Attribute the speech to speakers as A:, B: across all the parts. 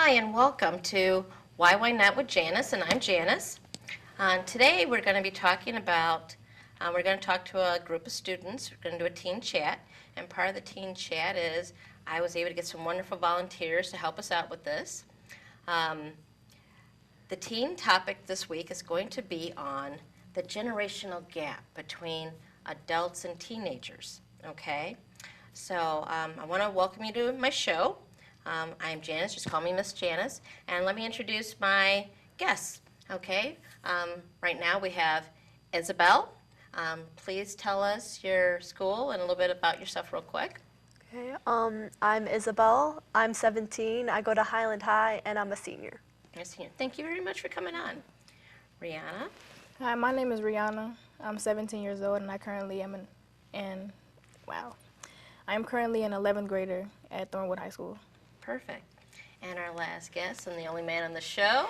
A: Hi, and welcome to Why Not with Janice, and I'm Janice. Today we're going to be talking about, we're going to talk to a group of students. We're going to do a teen chat, and part of the teen chat is I was able to get some wonderful volunteers to help us out with this. The teen topic this week is going to be on the generational gap between adults and teenagers, okay? So I want to welcome you to my show. I'm Janice, just call me Miss Janice, and let me introduce my guests, okay? Right now we have Isabel. Please tell us your school and a little bit about yourself real quick.
B: Okay, I'm Isabel. I'm 17. I go to Highland High, and I'm a senior.
A: You're a senior. Thank you very much for coming on. Rianna.
C: Hi, my name is Rianna. I'm 17 years old, and I currently am I'm currently an 11th grader at Thornwood High School.
A: Perfect. And our last guest and the only man on the show.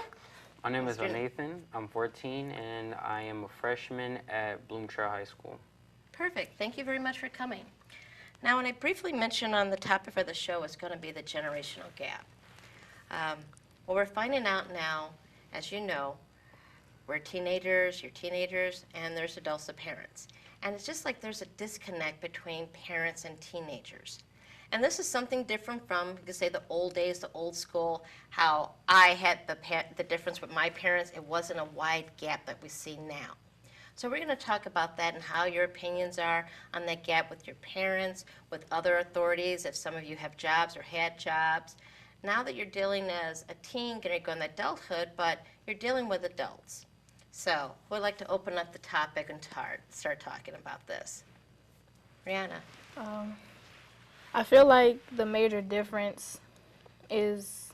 D: My name is Elnathan. I'm 14, and I am a freshman at Bloom Trail High School.
A: Perfect. Thank you very much for coming. Now, when I briefly mentioned on the topic for the show is going to be the generational gap. What we're finding out now, as you know, we're teenagers, you're teenagers, and there's adults and parents. And it's just like there's a disconnect between parents and teenagers. And this is something different from, you could say, the old days, the old school, how I had the difference with my parents. It wasn't a wide gap that we see now. So we're going to talk about that and how your opinions are on that gap with your parents, with other authorities, if some of you have jobs or had jobs. Now that you're dealing as a teen, going to go into adulthood, but you're dealing with adults. So we'd like to open up the topic and start talking about this. Rianna.
C: I feel like the major difference is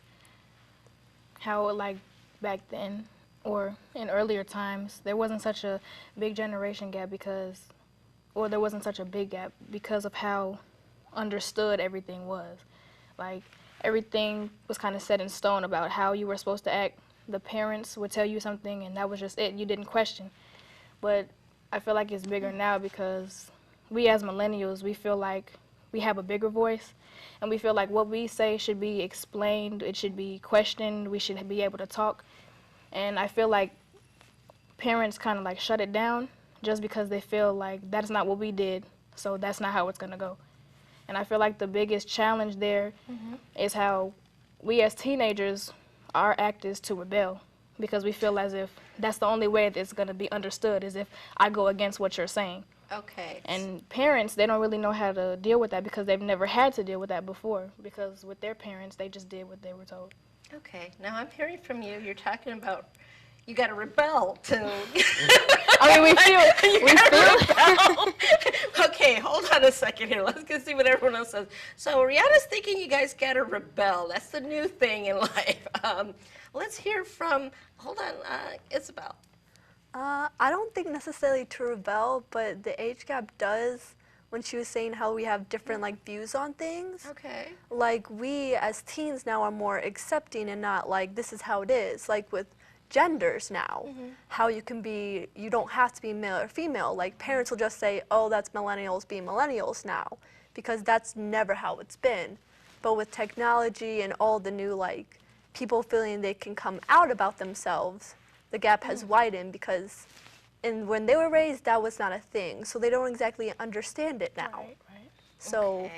C: how, like, back then or in earlier times, there wasn't such a big generation gap there wasn't such a big gap because of how understood everything was. Like, everything was kind of set in stone about how you were supposed to act. The parents would tell you something, and that was just it. You didn't question. But I feel like it's bigger now because we as millennials, we feel like we have a bigger voice, and we feel like what we say should be explained, it should be questioned, we should be able to talk. And I feel like parents kind of like shut it down just because they feel like that's not what we did, so that's not how it's going to go. And I feel like the biggest challenge there is how we as teenagers, our act is to rebel because we feel as if that's the only way that it's going to be understood is if I go against what you're saying.
A: Okay.
C: And parents, they don't really know how to deal with that because they've never had to deal with that before because with their parents, they just did what they were told.
A: Okay. Now I'm hearing from you, you're talking about you got to rebel to.
C: I mean, we feel.
A: Okay, hold on a second here. Let's go see what everyone else says. So Rihanna's thinking you guys got to rebel. That's the new thing in life. Let's hear from, hold on, Isabel.
B: I don't think necessarily to rebel, but the age gap does when she was saying how we have different like views on things.
A: Okay.
B: Like we as teens now are more accepting and not like this is how it is. Like with genders now, how you don't have to be male or female. Like parents will just say, oh, that's millennials being millennials now, because that's never how it's been. But with technology and all the new like people feeling they can come out about themselves, the gap has widened because when they were raised, that was not a thing. So they don't exactly understand it now.
C: Right.
B: So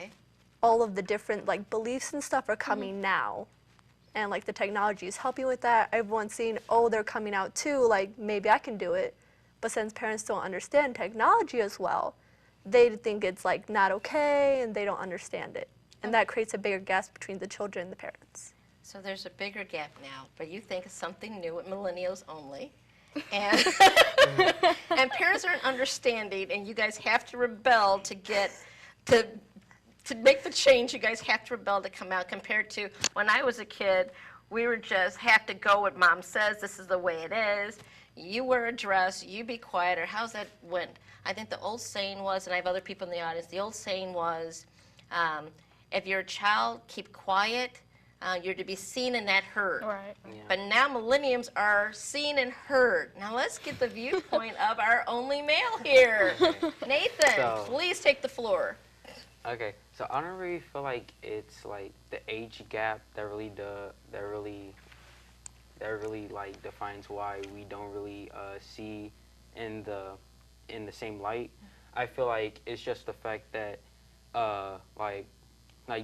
B: all of the different like beliefs and stuff are coming now. And like the technology is helping with that. Everyone's seeing, oh, they're coming out too, like maybe I can do it. But since parents don't understand technology as well, they think it's like not okay and they don't understand it. And that creates a bigger gap between the children and the parents.
A: So there's a bigger gap now, but you think it's something new with millennials only. And, and parents aren't understanding, and you guys have to rebel to get to make the change. You guys have to rebel to come out compared to when I was a kid. We were just have to go what mom says. This is the way it is. You wear a dress, you be quiet, or how's that went? I think the old saying was, and I have other people in the audience, the old saying was, if you're a child, keep quiet. You're to be seen and not heard.
C: Right.
D: Yeah.
A: But now millenniums are seen and heard. Now let's get the viewpoint of our only male here. Nathan,
D: So-
A: please take the floor.
D: Okay, So I don't really feel like it's like the age gap that really like defines why we don't really see in the same light. I feel like it's just the fact that like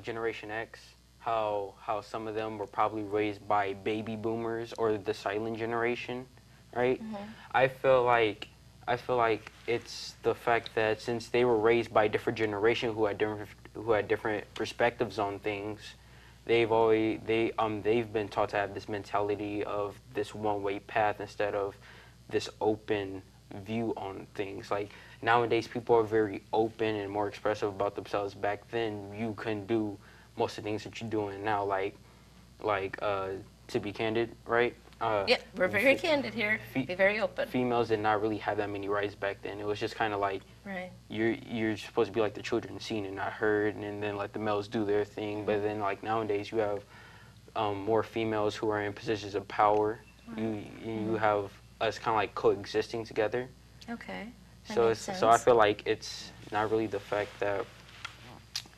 D: Generation X, how some of them were probably raised by baby boomers or the silent generation, right? I feel like it's the fact that since they were raised by a different generation who had different perspectives on things, they've been taught to have this mentality of this one-way path instead of this open view on things. Like nowadays, people are very open and more expressive about themselves. Back then, you couldn't do most of the things that you're doing now. Like to be candid, right?
A: Yeah, we're very candid here. Be very open.
D: Females did not really have that many rights back then. It was just kind of like
A: Right.
D: you're supposed to be like the children, seen and not heard, and then let the males do their thing. But then like nowadays, you have more females who are in positions of power. You have us kind of like coexisting together.
A: Okay. That
D: So
A: makes sense.
D: I feel like it's not really the fact that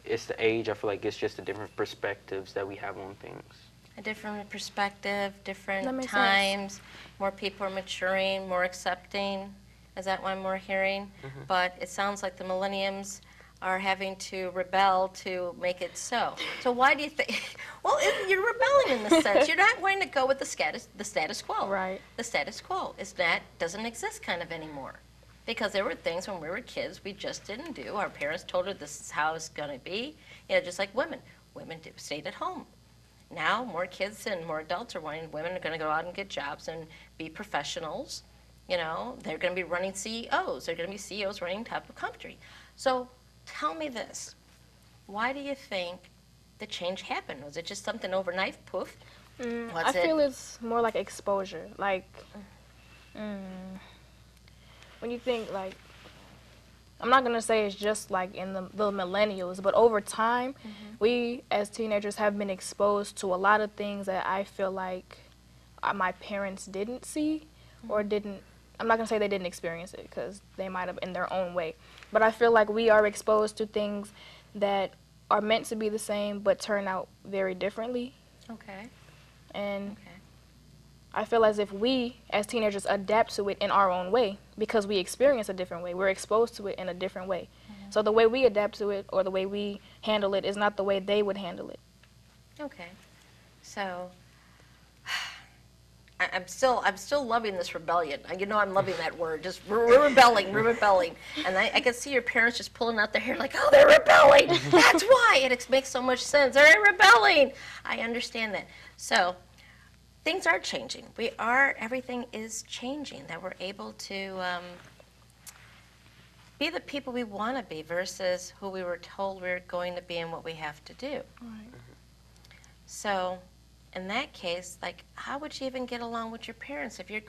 D: it's the age. I feel like it's just the different perspectives that we have on things.
A: A different perspective,
C: That
A: different
C: makes
A: times, more people are maturing, more accepting. Is that what I'm more hearing? But it sounds like the millenniums are having to rebel to make it so. So why do you think? Well, you're rebelling in the sense you're not wanting to go with the status quo.
C: Right.
A: The status quo doesn't exist kind of anymore, because there were things when we were kids we just didn't do. Our parents told us this is how it's going to be. You know, just like women stayed at home. Now more kids and more adults are wanting women are going to go out and get jobs and be professionals. You know, they're going to be running CEOs. They're going to be CEOs running type of country. So tell me this. Why do you think the change happened? Was it just something overnight, poof?
C: I feel it's more like exposure. Like, when you think, like, I'm not going to say it's just like in the millennials, but over time, we as teenagers have been exposed to a lot of things that I feel like my parents didn't see or didn't. I'm not going to say they didn't experience it, because they might have in their own way. But I feel like we are exposed to things that are meant to be the same but turn out very differently.
A: Okay.
C: And
A: Okay.
C: I feel as if we, as teenagers, adapt to it in our own way because we experience a different way. We're exposed to it in a different way. So the way we adapt to it or the way we handle it is not the way they would handle it.
A: Okay. So I'm still loving this rebellion. You know, I'm loving that word. Just we're rebelling, and I can see your parents just pulling out their hair like, oh, they're rebelling. That's why. It makes so much sense. They're rebelling. I understand that. So things are changing. Everything is changing. That we're able to be the people we want to be versus who we were told we were going to be and what we have to do.
C: Right.
A: So in that case, like, how would you even get along with your parents if you're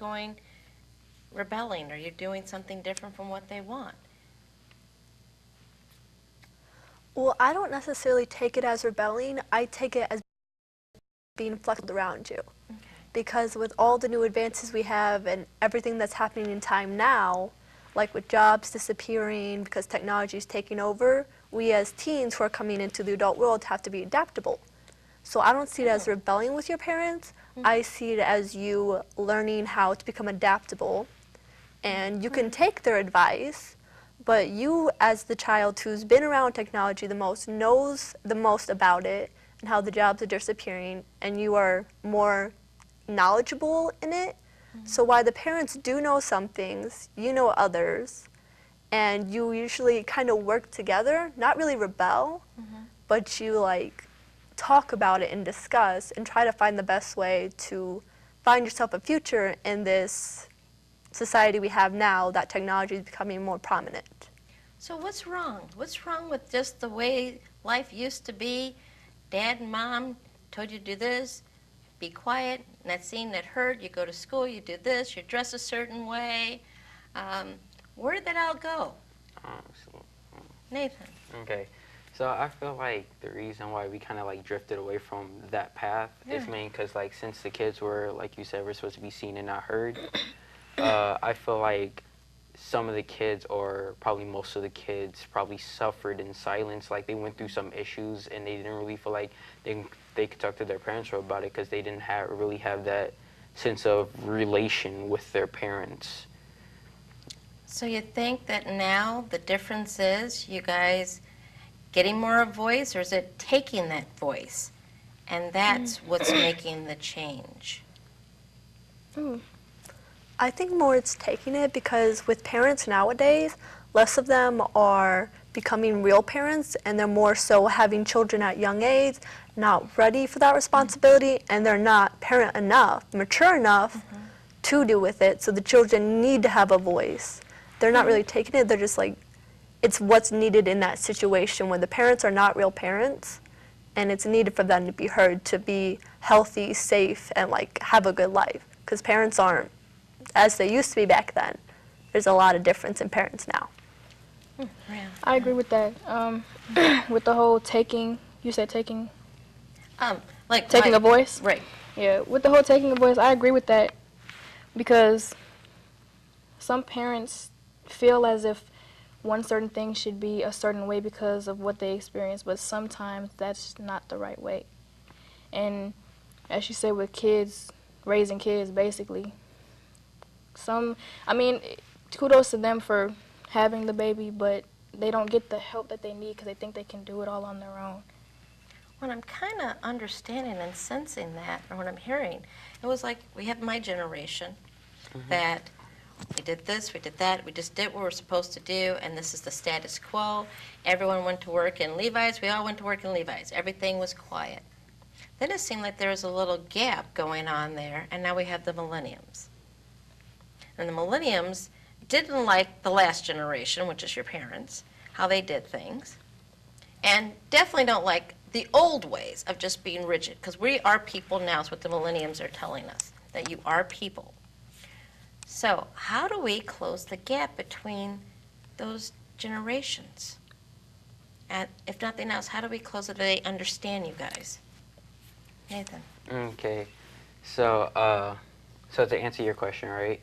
A: rebelling or you're doing something different from what they want?
B: Well, I don't necessarily take it as rebelling. I take it as being flexible around you.
A: Okay.
B: Because with all the new advances we have and everything that's happening in time now, like with jobs disappearing because technology is taking over, we as teens who are coming into the adult world have to be adaptable. So I don't see it as rebelling with your parents. I see it as you learning how to become adaptable. And you can take their advice, but you as the child who's been around technology the most knows the most about it and how the jobs are disappearing, and you are more knowledgeable in it. So while the parents do know some things, you know others, and you usually kind of work together, not really rebel, but you like talk about it and discuss and try to find the best way to find yourself a future in this society we have now that technology is becoming more prominent.
A: So what's wrong? What's wrong with just the way life used to be? Dad and mom told you to do this, be quiet, not seen, not heard. You go to school, you do this, you dress a certain way. Where did that all go? Nathan.
D: Okay. So I feel like the reason why we kind of like drifted away from that path is mainly because like since the kids were, like you said, we're supposed to be seen and not heard. I feel like some of the kids, or probably most of the kids, probably suffered in silence. Like they went through some issues and they didn't really feel like they could talk to their parents about it because they didn't really have that sense of relation with their parents.
A: So you think that now the difference is you guys getting more of a voice, or is it taking that voice? And that's what's making the change.
B: I think more it's taking it, because with parents nowadays, less of them are becoming real parents, and they're more so having children at young age, not ready for that responsibility, and they're not parent enough, mature enough to deal with it, so the children need to have a voice. They're not really taking it, they're just like, it's what's needed in that situation where the parents are not real parents, and it's needed for them to be heard, to be healthy, safe, and like have a good life, because parents aren't as they used to be back then. There's a lot of difference in parents now.
C: I agree with that. With the whole taking, you said taking?
A: Like
C: Taking a voice?
A: Right.
C: Yeah, with the whole taking a voice, I agree with that, because some parents feel as if one certain thing should be a certain way because of what they experience, but sometimes that's not the right way. And as you said, with kids, raising kids, basically, I mean, kudos to them for having the baby, but they don't get the help that they need because they think they can do it all on their own.
A: When I'm kind of understanding and sensing that, or what I'm hearing, it was like we have my generation that we did this, we did that, we just did what we were supposed to do, and this is the status quo. Everyone went to work in Levi's, we all went to work in Levi's. Everything was quiet. Then it seemed like there was a little gap going on there, and now we have the millenniums. And the millenniums didn't like the last generation, which is your parents, how they did things, and definitely don't like the old ways of just being rigid, because we are people now, is what the millenniums are telling us, that you are people. So how do we close the gap between those generations? And if nothing else, how do we close it so they understand you guys? Nathan.
D: Okay, so to answer your question, right?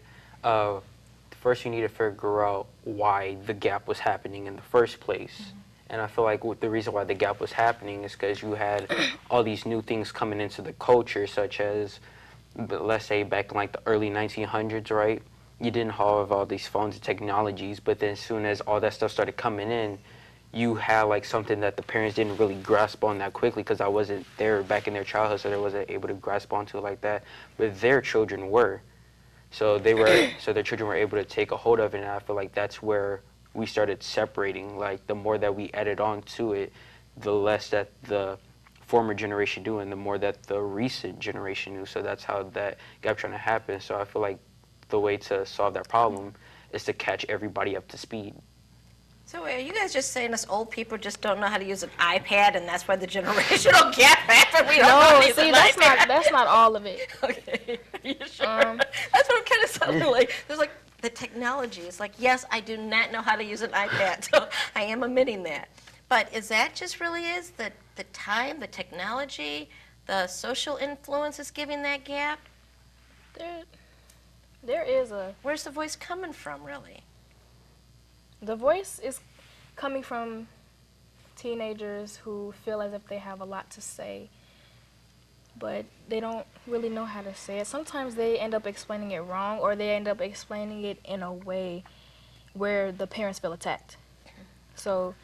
D: First you need to figure out why the gap was happening in the first place. And I feel like the reason why the gap was happening is because you had all these new things coming into the culture, such as, let's say back in like the early 1900s, right? You didn't have all these phones and technologies, but then as soon as all that stuff started coming in, you had like something that the parents didn't really grasp on that quickly, because I wasn't there back in their childhood, so they wasn't able to grasp onto it like that. But their children were. So their children were able to take a hold of it, and I feel like that's where we started separating. Like the more that we added on to it, the less that the former generation knew, and the more that the recent generation knew. So that's how that gap trying to happen. So I feel like the way to solve that problem is to catch everybody up to speed.
A: So are you guys just saying us old people just don't know how to use an iPad, and that's why the generational gap happened? We don't know how to use
C: see,
A: an
C: that's
A: iPad.
C: that's not all of it.
A: Okay, are you sure? That's what I'm kind of sounding like. There's like the technology. It's like, yes, I do not know how to use an iPad, so I am admitting that. But is that just really is the time, the technology, the social influence is giving that gap?
C: There is
A: Where's the voice coming from, really?
C: the voice is coming from teenagers who feel as if they have a lot to say, but they don't really know how to say it. Sometimes they end up explaining it wrong, or they end up explaining it in a way where the parents feel attacked. So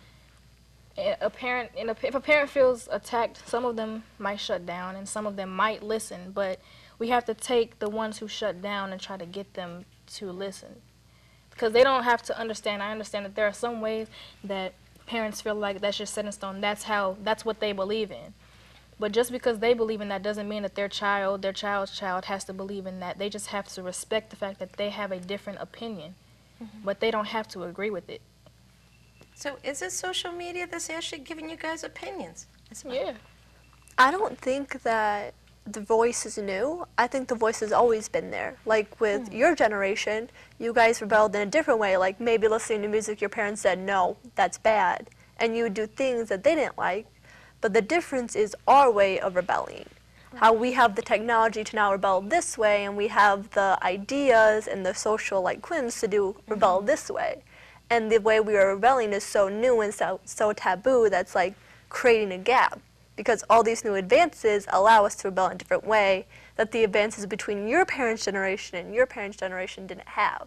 C: if a parent feels attacked, some of them might shut down and some of them might listen, but we have to take the ones who shut down and try to get them to listen. Because they don't have to understand. I understand that there are some ways that parents feel like that's just set in stone. That's what they believe in. But just because they believe in that doesn't mean that their child's child has to believe in that. They just have to respect the fact that they have a different opinion, but they don't have to agree with it.
A: So is it social media that's actually giving you guys opinions?
C: Yeah.
B: I don't think that the voice is new. I think the voice has always been there. Like with your generation, you guys rebelled in a different way. Like maybe listening to music, your parents said, no, that's bad. And you would do things that they didn't like. But the difference is our way of rebelling. How we have the technology to now rebel this way, and we have the ideas and the social like whims to do rebel this way. And the way we are rebelling is so new and so taboo that's like creating a gap. Because all these new advances allow us to rebel in a different way that the advances between your parents' generation and your parents' generation didn't have.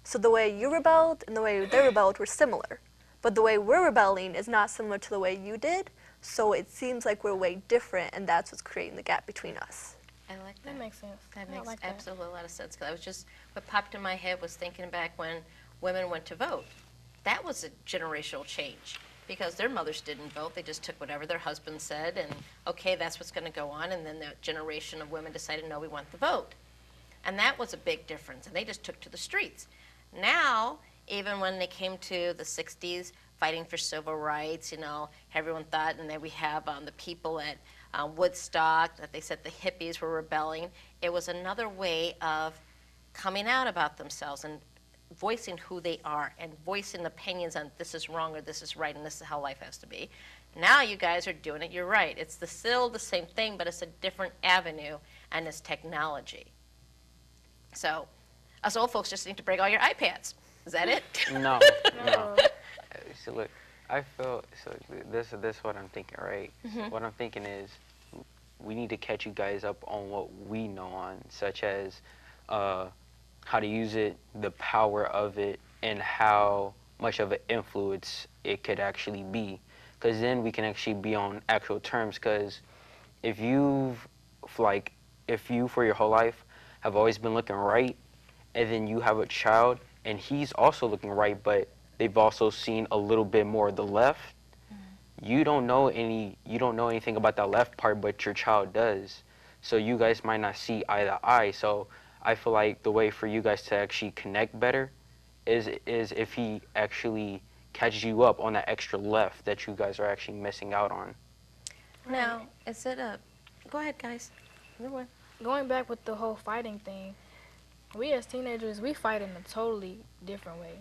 B: So the way you rebelled and the way they rebelled were similar. But the way we're rebelling is not similar to the way you did, so it seems like we're way different, and that's what's creating the gap between us.
A: I like that.
C: That makes sense.
A: That
C: I
A: makes
C: like that.
A: absolutely a lot of sense. 'Cause I was just, what popped in my head was thinking back when women went to vote. That was a generational change because their mothers didn't vote. They just took whatever their husband said and, okay, that's what's going to go on. And then the generation of women decided, no, we want the vote. And that was a big difference. And they just took to the streets. Now, even when they came to the 60s, fighting for civil rights, you know, everyone thought, and then we have the people at Woodstock, that they said the hippies were rebelling. It was another way of coming out about themselves and voicing who they are and voicing opinions on this is wrong or this is right and this is how life has to be. Now you guys are doing it, you're right. It's still the same thing, but it's a different avenue, and it's technology. So us old folks just need to break all your iPads. Is that it?
D: No, no. So look, I feel, so this is what I'm thinking, right? What I'm thinking is we need to catch you guys up on what we know on, such as how to use it, the power of it, and how much of an influence it could actually be. Because then we can actually be on actual terms. Because if you, for your whole life, have always been looking right, and then you have a child, and he's also looking right, but they've also seen a little bit more of the left, you don't know anything about that left part, but your child does. So you guys might not see eye to eye. So I feel like the way for you guys to actually connect better is if he actually catches you up on that extra left that you guys are actually missing out on.
A: Now, is it a... Go ahead, guys.
C: Going back with the whole fighting thing, we as teenagers, we fight in a totally different way.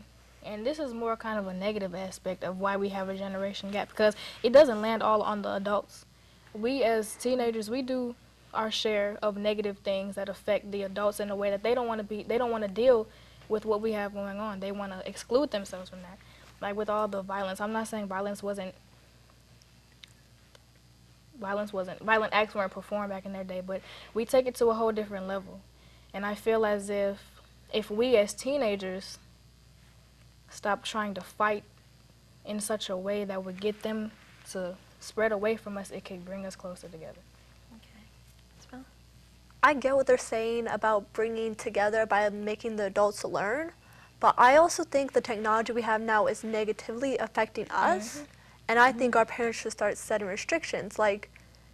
C: And this is more kind of a negative aspect of why we have a generation gap, because it doesn't land all on the adults. We as teenagers, we do our share of negative things that affect the adults in a way that they don't want to deal with what we have going on. They want to exclude themselves from that. Like with all the violence, I'm not saying violent acts weren't performed back in their day, but we take it to a whole different level. And I feel as if we as teenagers stop trying to fight in such a way that would get them to spread away from us, it could bring us closer together.
B: I get what they're saying about bringing together by making the adults learn, but I also think the technology we have now is negatively affecting us, and I think our parents should start setting restrictions. Like,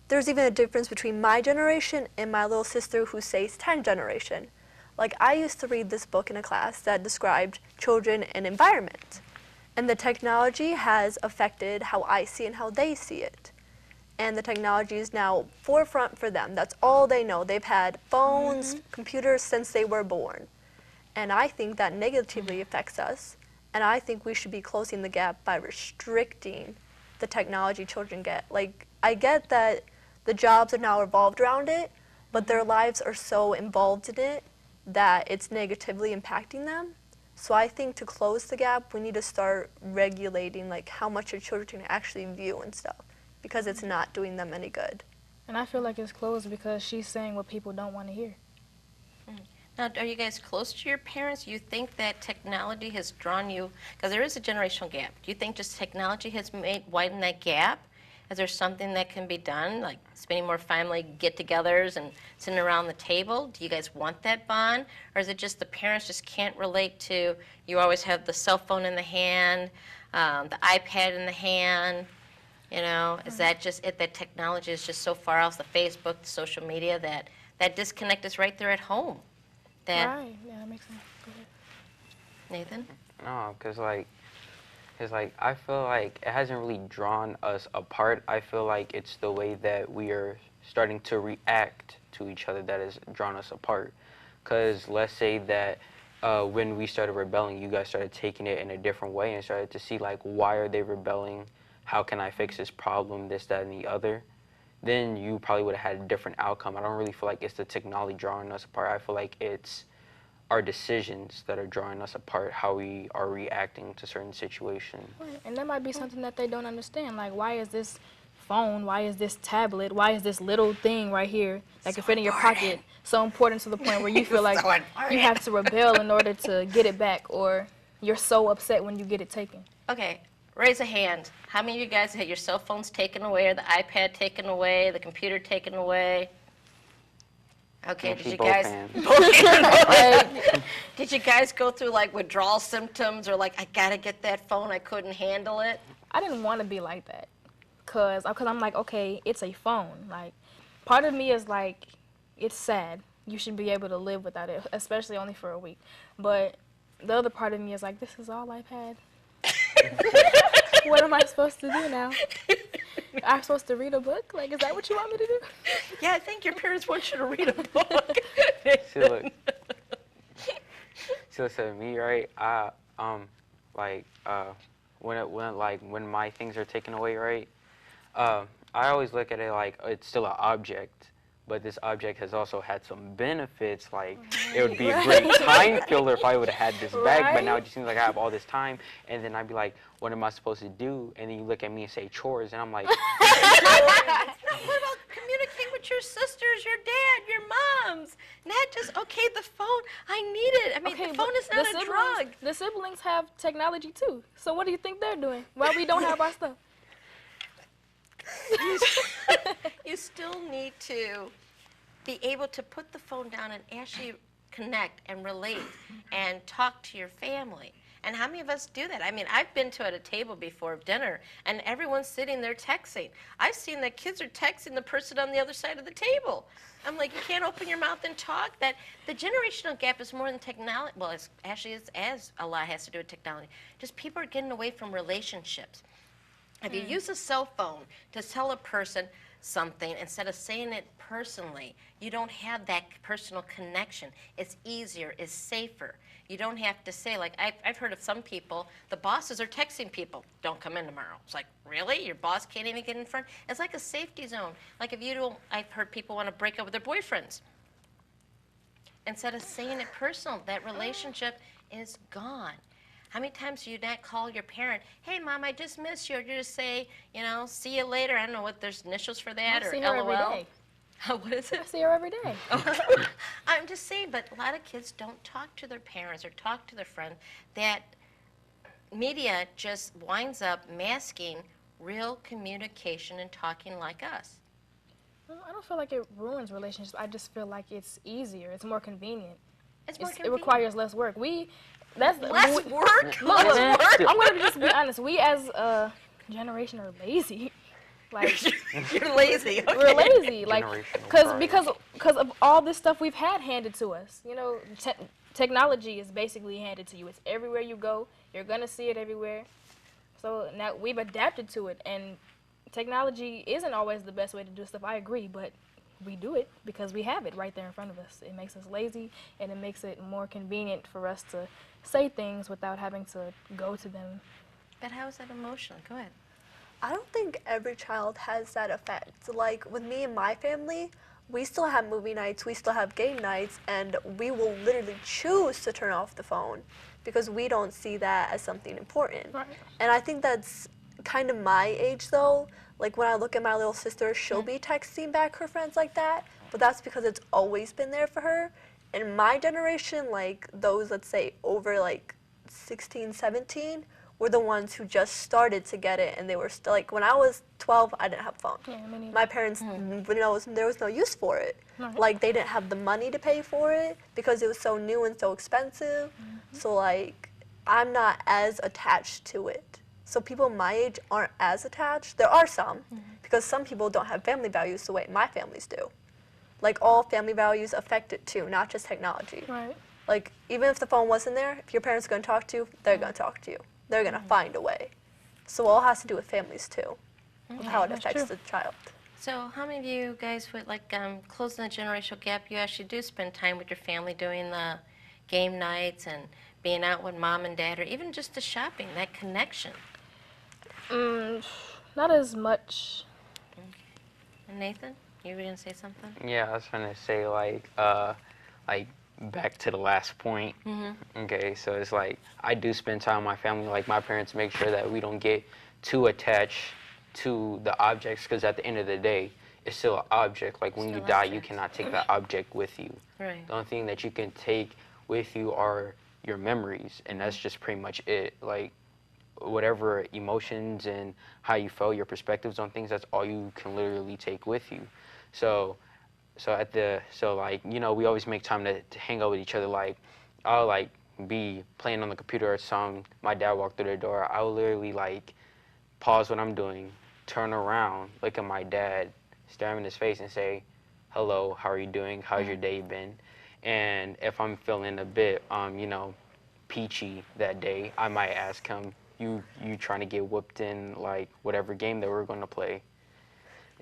B: there's even a difference between my generation and my little sister who says 10 generation. Like, I used to read this book in a class that described children and environment, and the technology has affected how I see and how they see it. And the technology is now forefront for them. That's all they know. They've had phones, computers since they were born. And I think that negatively affects us. And I think we should be closing the gap by restricting the technology children get. Like, I get that the jobs are now revolved around it, but their lives are so involved in it that it's negatively impacting them. So I think to close the gap, we need to start regulating like how much your children can actually view and stuff, because it's not doing them any good.
C: And I feel like it's closed because she's saying what people don't want to hear.
A: Now, are you guys close to your parents? You think that technology has drawn you, because there is a generational gap. Do you think just technology has widened that gap? Is there something that can be done, like spending more family get-togethers and sitting around the table? Do you guys want that bond? Or is it just the parents just can't relate to, you always have the cell phone in the hand, the iPad in the hand? You know, is that just it, that technology is just so far off, the Facebook, the social media, that that disconnect is right there at home? That,
C: Right, yeah, that makes sense. Go ahead.
A: Nathan?
D: No, because I feel like it hasn't really drawn us apart. I feel like it's the way that we are starting to react to each other that has drawn us apart. Because let's say that when we started rebelling, you guys started taking it in a different way and started to see, like, why are they rebelling? How can I fix this problem, this, that, and the other? then you probably would have had a different outcome. I don't really feel like it's the technology drawing us apart. I feel like it's our decisions that are drawing us apart, how we are reacting to certain situations.
C: Right. And that might be something that they don't understand. Like, why is this phone, why is this tablet, why is this little thing right here that can fit in your pocket so important to the point where you feel like you have to rebel in order to get it back, or you're so upset when you get it taken?
A: Okay, raise a hand. How many of you guys had your cell phones taken away, or the iPad taken away, the computer taken away? Okay, did you guys did you guys go through like withdrawal symptoms, or like, I gotta get that phone, I couldn't handle it?
C: I didn't want to be like that, cause I'm like, okay, it's a phone. Like, part of me is like, it's sad. You should be able to live without it, especially only for a week. But the other part of me is like, this is all I've had. What am I supposed to do now? I'm supposed to read a book? Like, is that what you want me to do?
A: Yeah, I think your parents want you to read a book.
D: See, look. So to me, right? When my things are taken away, right? I always look at it like it's still an object, but this object has also had some benefits. Like, it would be a great time filler if I would have had this bag, but now it just seems like I have all this time, and then I'd be like, what am I supposed to do? And then you look at me and say chores, and I'm like,
A: What about communicating with your sisters, your dad, your moms? Not just, okay, the phone, I need it. I mean, the phone is not a drug.
C: The siblings have technology too. So what do you think they're doing? Why we don't have our stuff?
A: You still need to be able to put the phone down and actually connect and relate and talk to your family. And how many of us do that? I mean, I've been to at a table before dinner, and everyone's sitting there texting. I've seen that kids are texting the person on the other side of the table. I'm like, you can't open your mouth and talk? That the generational gap is more than technology. Well, it's as a lot has to do with technology. Just people are getting away from relationships. If you use a cell phone to tell a person something, instead of saying it personally, you don't have that personal connection. It's easier, it's safer. You don't have to say, like, I've heard of some people, the bosses are texting people, don't come in tomorrow. It's like, really? Your boss can't even get in front? It's like a safety zone. Like, if you don't, I've heard people want to break up with their boyfriends. Instead of saying it personal, that relationship is gone. How many times do you not call your parent, hey, Mom, I just miss you, or you just say, you know, see you later. I don't know what there's initials for that, or
C: I see her
A: LOL.
C: every day.
A: What is it?
C: I see her every day.
A: I'm just saying, but a lot of kids don't talk to their parents or talk to their friends. That media just winds up masking real communication and talking like us.
C: Well, I don't feel like it ruins relationships. I just feel like it's easier. It's more convenient.
A: It's more
C: It
A: convenient.
C: requires less work.
A: Less work?
C: Look, I'm going to just be honest. We as a generation are lazy. Like,
A: You're lazy. Okay.
C: we're lazy. Like,
D: Generational
C: because of all this stuff we've had handed to us. You know, technology is basically handed to you. It's everywhere you go. You're going to see it everywhere. So now we've adapted to it, and technology isn't always the best way to do stuff. I agree, but we do it because we have it right there in front of us. It makes us lazy, and it makes it more convenient for us to say things without having to go to them.
A: But how is that emotional? Go ahead.
B: I don't think every child has that effect. Like, with me and my family, we still have movie nights, we still have game nights, and we will literally choose to turn off the phone because we don't see that as something important.
C: Right.
B: And I think that's kind of my age, though. Like, when I look at my little sister, she'll be texting back her friends like that, but that's because it's always been there for her. In my generation, like, those, let's say, over, like, 16, 17, were the ones who just started to get it, and they were still, like, when I was 12, I didn't have a phone.
C: Yeah, me neither.
B: My parents, there was no use for it.
C: Right.
B: Like, they didn't have the money to pay for it because it was so new and so expensive. So, like, I'm not as attached to it. So people my age aren't as attached. There are some, because some people don't have family values the way my families do. Like, all family values affect it too, not just technology.
C: Right.
B: Like, even if the phone wasn't there, if your parents are going to talk to you, they're going to talk to you. They're going to find a way. So it all has to do with families too, with how it
C: That's
B: affects
C: true.
B: the child.
A: So how many of you guys would, like, closing the generational gap, you actually do spend time with your family doing the game nights and being out with mom and dad, or even just the shopping, that connection?
C: Not as much.
A: Nathan, you were going to say something?
D: Yeah, I was trying to say like back to the last point. Okay, so it's like I do spend time with my family. Like my parents make sure that we don't get too attached to the objects, because at the end of the day, it's still an object. Like when you
A: Still
D: die, you
A: objects.
D: cannot take that object with you.
A: Right.
D: The only thing that you can take with you are your memories, and that's just pretty much it. Like whatever emotions and how you felt, your perspectives on things, that's all you can literally take with you. So like, you know, we always make time to hang out with each other. Like I'll like be playing on the computer or something, my dad walked through the door, I'll literally like pause what I'm doing, turn around, look at my dad, stare him in his face and say, hello, how are you doing, how's your day been? And if I'm feeling a bit you know, peachy that day, I might ask him, you trying to get whooped in like whatever game that we're going to play?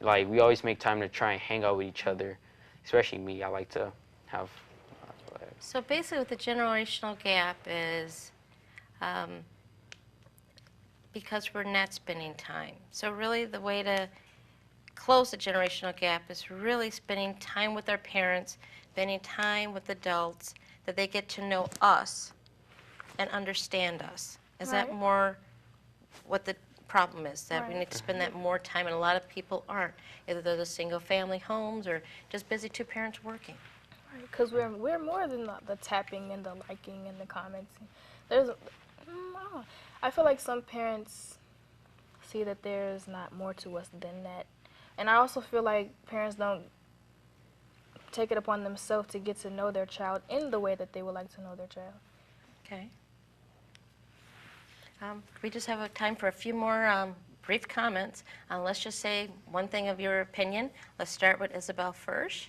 D: Like we always make time to try and hang out with each other, especially me. I like to have
A: So basically what the generational gap is, because we're not spending time. So really the way to close the generational gap is really spending time with our parents, spending time with adults, that they get to know us and understand us. Is that
C: Right.
A: more what the problem is, that we
C: Right.
A: need to spend that more time, and a lot of people aren't. Either they're the single family homes or just busy two parents working.
C: Because we're more than the tapping and the liking and the commenting. There's, I feel like some parents see that there's not more to us than that. And I also feel like parents don't take it upon themselves to get to know their child in the way that they would like to know their child.
A: Okay. We just have time for a few more brief comments. Let's just say one thing of your opinion. Let's start with Isabel first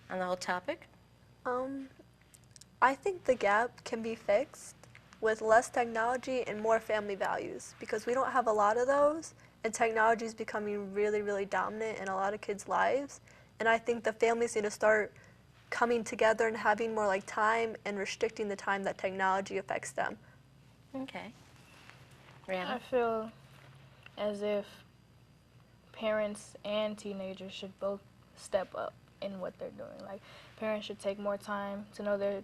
A: on the whole topic.
B: I think the gap can be fixed with less technology and more family values, because we don't have a lot of those, and technology is becoming really, really dominant in a lot of kids' lives. And I think the families need to start coming together and having more like time and restricting the time that technology affects them.
A: Okay.
C: I
A: Rianna?
C: feel as if parents and teenagers should both step up in what they're doing. Like, parents should take more time to know their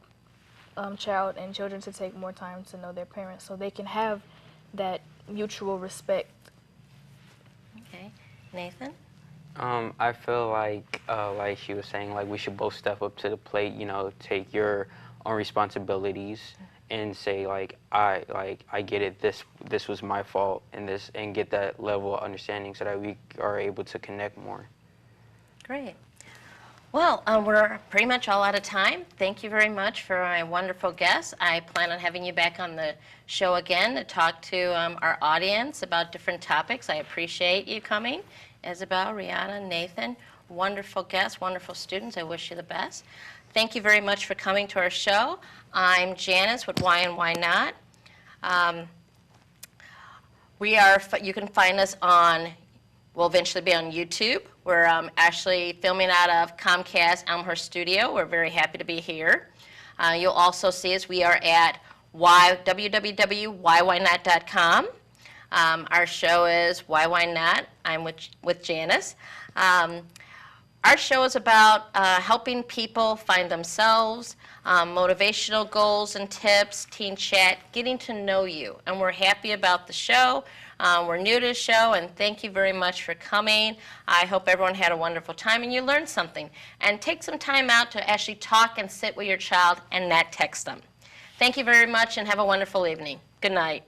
C: child, and children should take more time to know their parents, so they can have that mutual respect.
A: Okay. Nathan?
D: I feel like she was saying, like we should both step up to the plate, you know, take your own responsibilities and say like I get it, this was my fault, and get that level of understanding so that we are able to connect more.
A: Great. Well, we're pretty much all out of time. Thank you very much for my wonderful guests. I plan on having you back on the show again to talk to our audience about different topics. I appreciate you coming. Isabel, Rianna, Nathan, wonderful guests, wonderful students. I wish you the best. Thank you very much for coming to our show. I'm Janice with Why and Why Not. You can find us on, we'll eventually be on YouTube. We're actually filming out of Comcast Elmhurst Studio. We're very happy to be here. You'll also see us, we are at www.whywhynot.com. Our show is Why Not. I'm with Janice. Our show is about helping people find themselves, motivational goals and tips, teen chat, getting to know you. And we're happy about the show. We're new to the show, and thank you very much for coming. I hope everyone had a wonderful time and you learned something. And take some time out to actually talk and sit with your child and not text them. Thank you very much and have a wonderful evening. Good night.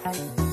E: Bye.